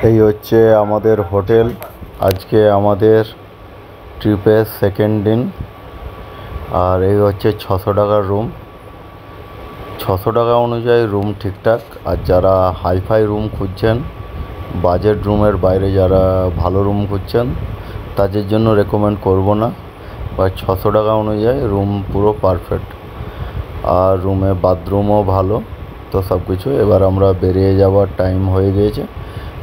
এই হচ্ছে আমাদের হোটেল। আজকে আমাদের ট্রিপের সেকেন্ড দিন। আর এই হচ্ছে 600 টাকার রুম। 600 টাকা অনুযায়ী রুম ঠিকঠাক। আর যারা হাইফাই রুম খুঁজছেন, বাজেট রুমের বাইরে যারা ভালো রুম খুঁজছেন, তাদের জন্য রেকমেন্ড করব না। বা 600 টাকা অনুযায়ী রুম পুরো পারফেক্ট। আর রুমে বাথরুমও ভালো। তো সব কিছু। এবার আমরা বেরিয়ে যাওয়ার টাইম হয়ে গিয়েছে।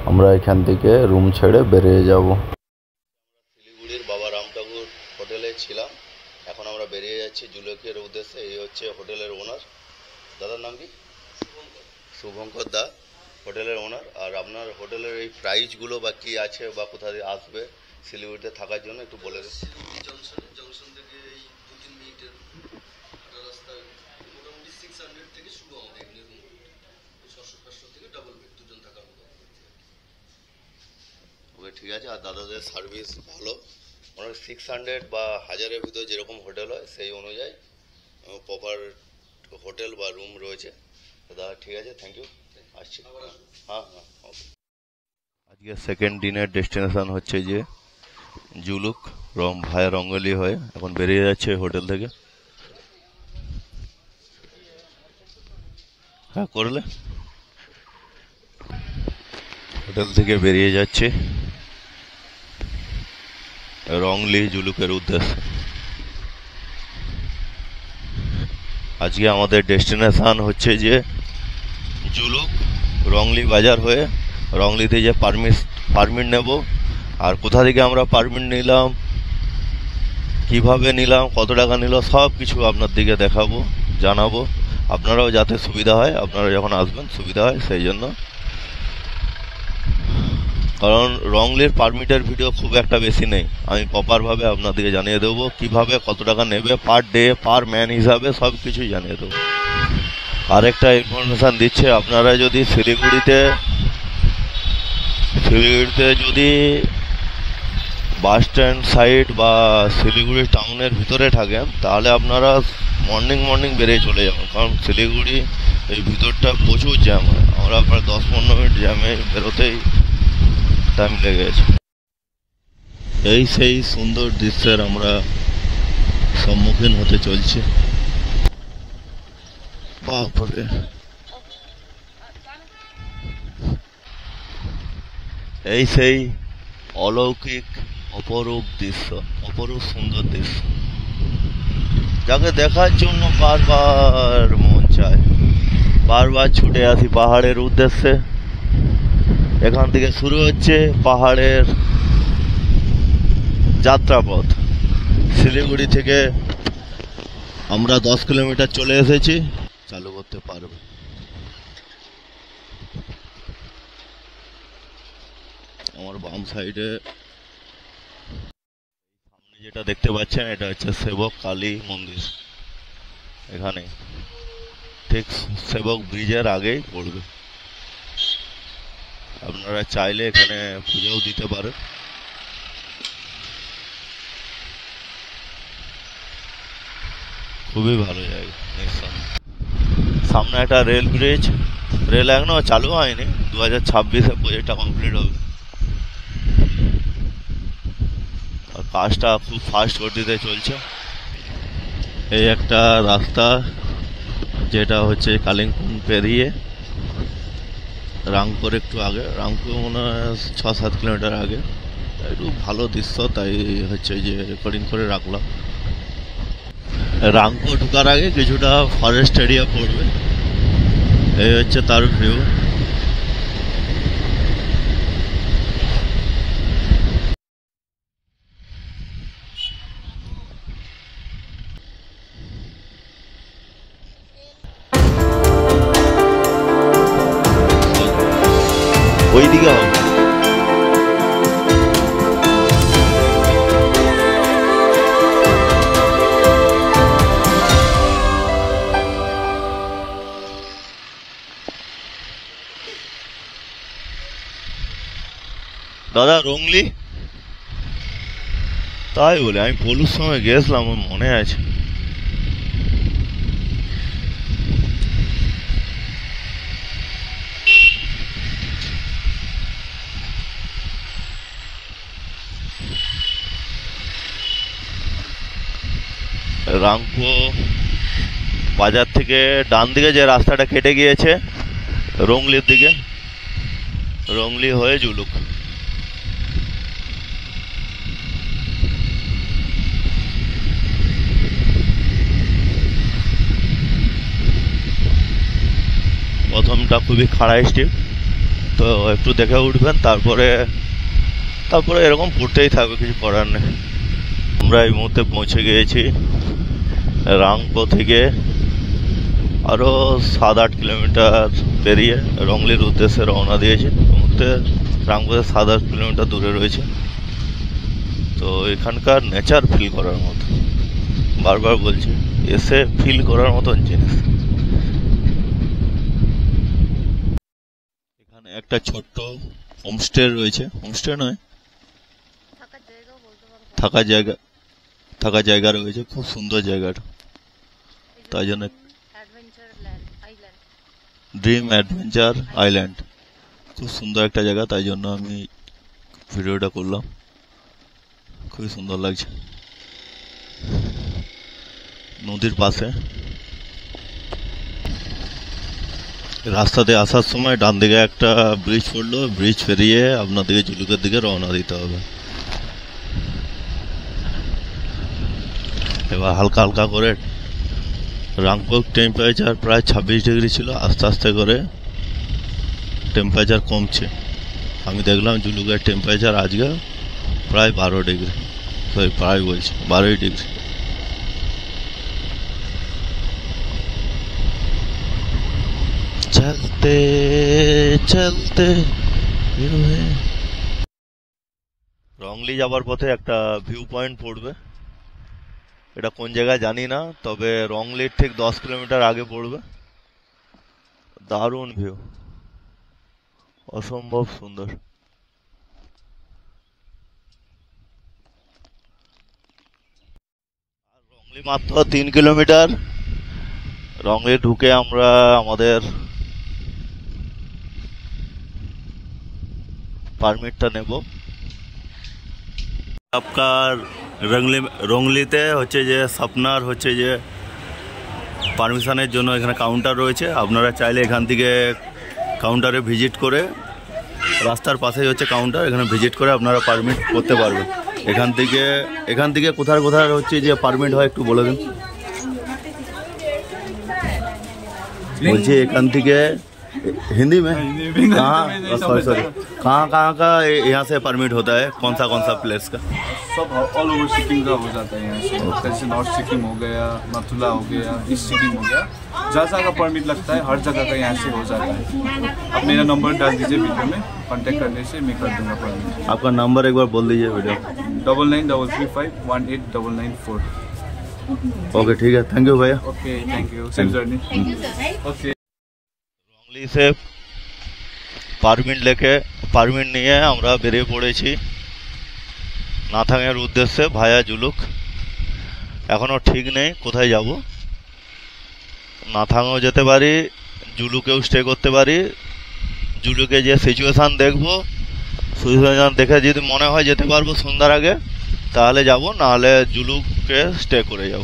আমরা এখান থেকে রুম ছেড়ে বেরিয়ে যাব। শিলিগুড়ির বাবা রাম ঠাকুর হোটেলে ছিলাম। এখন আমরা বেরিয়ে যাচ্ছি জুলকের উদ্দেশ্যে। এই হচ্ছে হোটেলের ওনার। দাদার নাম কি? শুভঙ্কর দা, হোটেলের ওনার। আর আপনার হোটেলের এই প্রাইসগুলো বা কি আছে বা কোথা দিয়ে আসবে শিলিগুড়িতে থাকার জন্য একটু বলে দিন। শিলিগুড়ি জংশন থেকে এই 2-3 মিনিটের রাস্তায় মোটামুটি 600 থেকে শুরু আমাদের এখানে রুম। 600-500 থেকে ডাবল বেড দুজন থাকার মতো। ওকে, ঠিক আছে। আর দাদাদের সার্ভিস ভালো। মানে 600 বা 1000-এর ভিতরে যেরকম হোটেল হয় সেই অনুযায়ী প্রপার হোটেল বা রুম রয়েছে। দাদা ঠিক আছে, থ্যাংক ইউ। আসছি। হ্যাঁ হ্যাঁ, ওকে। আজকে সেকেন্ড দিনের ডেস্টিনেশন হচ্ছে যে জুলুক ভায়া রঙ্গলি হয়ে এখন বেরিয়ে যাচ্ছে হোটেল থেকে। হ্যাঁ করলে হোটেল থেকে বেরিয়ে যাচ্ছে রংলি জুলুকের উদ্দেশ্যে। আজকে আমাদের ডেস্টিনেশন হচ্ছে যে জুলুক রংলি বাজার হয়ে রংলিতে যে পারমিট নেব। আর কোথা থেকে আমরা পারমিট নিলাম, কিভাবে নিলাম, কত টাকা নিল, সব কিছু আপনার দিকে দেখাবো, জানাবো। আপনারাও যাতে সুবিধা হয়, আপনারা যখন আসবেন সুবিধা হয় সেই জন্য। কারণ রংলির পারমিটের ভিডিও খুব একটা বেশি নেই। আমি প্রপারভাবে আপনাদেরকে জানিয়ে দেবো কিভাবে কত টাকা নেবে পার ডে, পার ম্যান হিসাবে সব কিছুই জানিয়ে দেবো। আরেকটা ইনফরমেশান দিচ্ছে, আপনারা যদি শিলিগুড়িতে যদি বাস স্ট্যান্ড সাইড বা শিলিগুড়ি টাউনের ভিতরে থাকেন, তাহলে আপনারা মর্নিং বেরিয়ে চলে যাবেন। কারণ শিলিগুড়ি এই ভিতরটা প্রচুর জ্যাম হয়। আমরা প্রায় 10-15 মিনিট জ্যামে বেরোতেই টাইম লেগে গেছে। এই সেই সুন্দর দৃশ্যের আমরা সম্মুখীন হতে চলছি। বাপরে, এই সেই অলৌকিক অপরূপ দৃশ্য, অপরূপ সুন্দর দৃশ্য, যাকে দেখার জন্য বারবার মন চায়। বারবার ছুটে আসি পাহাড়ের উদ্দেশ্যে। এখান থেকে শুরু হচ্ছে পাহাড়ের যাত্রাপথ। শিলিগুড়ি থেকে আমরা 10 কিলোমিটার চলে এসেছি। চালু করতে পারবে। আমার বাম সাইডে সামনে যেটা দেখতে পাচ্ছেন, এটা হচ্ছে সেবক কালী মন্দির। এখানে ঠিক সেবক ব্রিজের আগেই পড়বে। আপনারা চাইলে এখানে পুজোও দিতে পারেন। খুবই ভালো জায়গা। সামনে একটা রেল ব্রিজ, রেল এখনো চালু হয়নি, 2026-এ প্রজেক্টটা কমপ্লিট হবে। আর কাজটা খুব ফাস্ট গতিতে চলছে। এই একটা রাস্তা যেটা হচ্ছে কালিম্পং পেরিয়ে রাংপুর একটু আগে, রাংপুর মনে হয় 6-7 কিলোমিটার আগে। একটু ভালো দৃশ্য, তাই হচ্ছে যে রেকর্ডিং করে রাখলাম। রাংপুর ঢোকার আগে কিছুটা ফরেস্ট এরিয়া পড়বে। এই হচ্ছে তার ভিউ। ওইদিকে হবে। দাদা রংলি? তাই বলে আমি পলুর সময় গেছিলাম, আমার মনে আছে। রাংপো বাজার থেকে ডান দিকে যে রাস্তাটা কেটে গিয়েছে রংলির দিকে, রংলি হয়ে জুলুক। প্রথমটা খুবই খাড়া স্টিপ, তো একটু দেখে উঠবেন, তারপরে তারপরে এরকম পড়তেই থাকবে, কিছু করার নেই। আমরা এই মুহূর্তে পৌঁছে গিয়েছি রাংপো থেকে আরও 7-8 কিলোমিটার পেরিয়ে রংলির উদ্দেশ্যে রওনা দিয়েছি। এই মুহূর্তে রাংপো 7-8 কিলোমিটার দূরে রয়েছে। তো এখানকার নেচার ফিল করার মতো, বারবার বলছি, এসে ফিল করার মতন জিনিস। এখানে একটা ছোট্ট হোমস্টে রয়েছে, হোমস্টে নয়, থাকার জায়গা রয়েছে। খুব সুন্দর জায়গাটা, তাই জন্য ড্রিম অ্যাডভেঞ্চার আইল্যান্ড, খুব সুন্দর একটা জায়গা, তাই জন্য আমি ভিডিওটা করলাম। খুবই সুন্দর লাগছে, নদীর পাশে। রাস্তাতে আসার সময় ডান দিকে একটা ব্রিজ পড়লো, ব্রিজ পেরিয়ে আপনাদেরকে জুলুকের দিকে রওনা দিতে হবে। এবার হালকা হালকা করে রাংপোর টেম্পারেচার প্রায় 26 ডিগ্রি ছিল, আস্তে আস্তে করে টেম্পারেচার কমছে। আমি দেখলাম জুলুকের টেম্পারেচার আজকে প্রায় 12 ডিগ্রি, সরি প্রায় বলছি 12 ডিগ্রি। চলতে চলতে রংলি যাবার পথে একটা ভিউ পয়েন্ট পড়বে, এটা কোন জায়গায় জানি না, তবে রংলির ঠিক 10 কিলোমিটার আগে পড়বে। দারুণ ভিউ, অসম্ভব সুন্দর। রংলি মাত্র 3 কিলোমিটার। রংলি ঢুকে আমরা আমাদের পারমিটটা নেব। আপনার রংলিতে হচ্ছে যে স্বপ্নার হচ্ছে যে পারমিশনের জন্য এখানে কাউন্টার রয়েছে। আপনারা চাইলে এখান থেকে কাউন্টারে ভিজিট করে, রাস্তার পাশেই হচ্ছে কাউন্টার, এখানে ভিজিট করে আপনারা পারমিট করতে পারবেন। এখান থেকে কোথায় কোথায় হচ্ছে যে পারমিট হয় একটু বলে দিন। বলছি এখান থেকে हिंदी में कहाँ, सॉरी कहाँ का यहाँ से परमिट होता है, कौन सा प्लेस का? सब ऑल ओवर सिक्किम का हो जाता है यहाँ से। जैसे नॉर्थ सिक्किम हो गया, मथुरा हो गया, ईस्ट सिक्किम हो गया, जहाँ जहाँ का परमिट लगता है हर जगह का यहाँ से हो जाता है। आप मेरा नंबर डाल दीजिए वीडियो में, कांटेक्ट करने से मैं कर दूँगा परमिट। आपका नंबर एक बार बोल दीजिए वीडियो। 9933518994। ओके ठीक है, थैंक यू भैया। Okay thank you, safe journey. Okay wrongly say permit নিয়ে আমরা বেরিয়ে পড়েছি নাথাংয়ের উদ্দেশ্যে ভায়া জুলুক। এখনও ঠিক নেই কোথায় যাব, নাথাংও যেতে পারি, জুলুকেও স্টে করতে পারি। জুলুকে যে সিচুয়েশান দেখবো, সিচুয়েশান দেখে যদি মনে হয় যেতে পারবো সন্ধ্যার আগে তাহলে যাব, নাহলে জুলুকে স্টে করে যাব।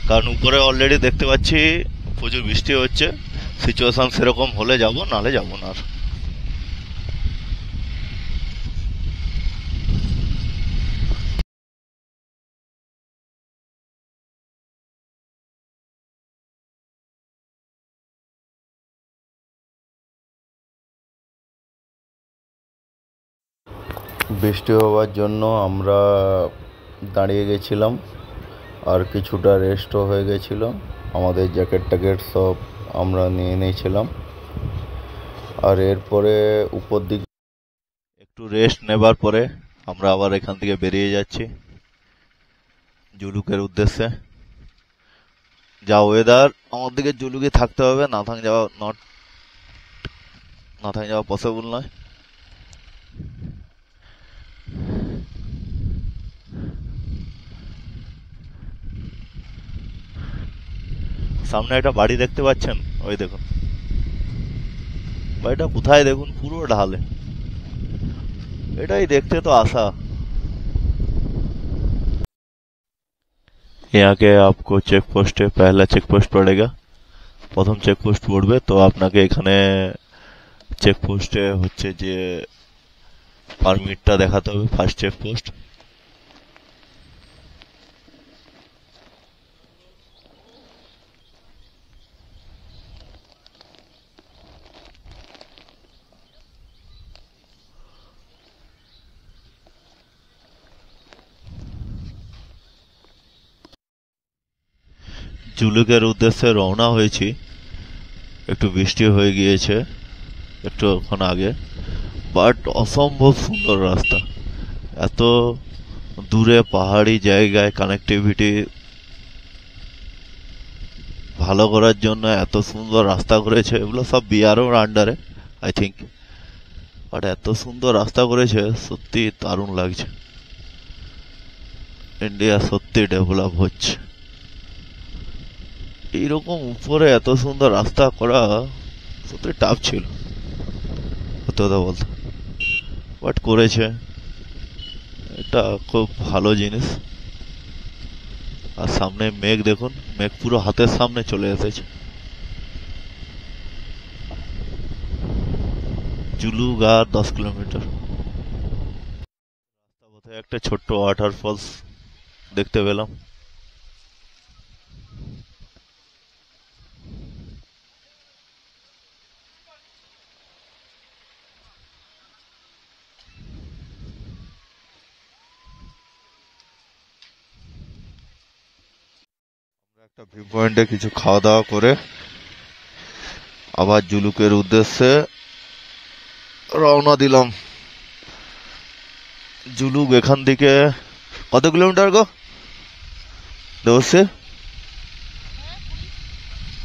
কারণ উপরে অলরেডি দেখতে পাচ্ছি প্রচুর বৃষ্টি হচ্ছে, সিচুয়েশান সেরকম হলে যাব, নাহলে যাব না। আর বৃষ্টি হওয়ার জন্য আমরা দাঁড়িয়ে গেছিলাম, আর কিছুটা রেস্টও হয়ে গেছিল। আমাদের জ্যাকেট সব আমরা নিয়ে নিয়েছিলাম, আর এরপরে উপর দিকে একটু রেস্ট নেবার পরে আমরা আবার এখান থেকে বেরিয়ে যাচ্ছি জুলুকের উদ্দেশ্যে। যা ওয়েদার, আমার দিকে জুলুকে থাকতে হবে, নাথাং যাওয়া পসিবল নয়। সামনে একটা বাড়ি দেখতে পাচ্ছেন, ওই দেখুন বাড়িটা কোথায়, দেখুন পুরো ঢালে। এটাই দেখতে তো আসা। यहाँ के आपको चेक पोस्ट पहला चेक पोस्ट पड़ेगा प्रथम चेक पोस्ट पड़বে तो আপনাকে এখানে চেক পোস্টে হচ্ছে যে পারমিটটা দেখাতে হবে ফার্স্ট চেক পোস্ট জুলুকের উদ্দেশ্যে রওনা হয়েছি একটু বৃষ্টি হয়ে গিয়েছে একটুক্ষণ আগে বাট অসম্ভব সুন্দর রাস্তা এত দূরে পাহাড়ি জায়গায় কানেক্টিভিটি ভালো করার জন্য এত সুন্দর রাস্তা করেছে এগুলো সব বিআরওর আন্ডারে আই থিঙ্ক বাট এত সুন্দর রাস্তা করেছে সত্যি দারুণ লাগছে ইন্ডিয়া সত্যি ডেভেলপ হচ্ছে এইরকম উপরে এত সুন্দর রাস্তা করা সত্যি টাফ ছিল সত্যি কথা বলতে বাট করেছে এটা খুব ভালো জিনিস আর সামনে মেঘ দেখুন মেঘ পুরো হাতের সামনে চলে এসেছে জুলুগড় 10 কিলোমিটার রাস্তা পথে একটা ছোট্ট ওয়াটারফলস দেখতে পেলাম একটা ভিউ পয়েন্টে কিছু খাওয়া দাওয়া করে আবার জুলুকের উদ্দেশ্যে রওনা দিলাম জুলুক এখান থেকে কত কিলোমিটার গো দেবশ্রী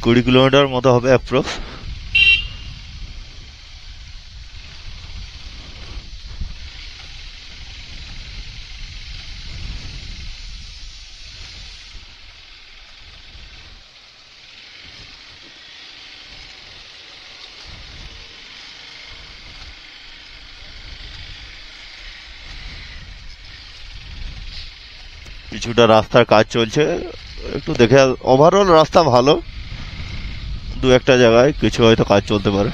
20 কিলোমিটার মতো হবে অ্যাপ্রক্স কিছুটা রাস্তার কাজ চলছে একটু দেখে ওভারঅল রাস্তা ভালো দু একটা জায়গায় কিছু হয়তো কাজ চলতে পারে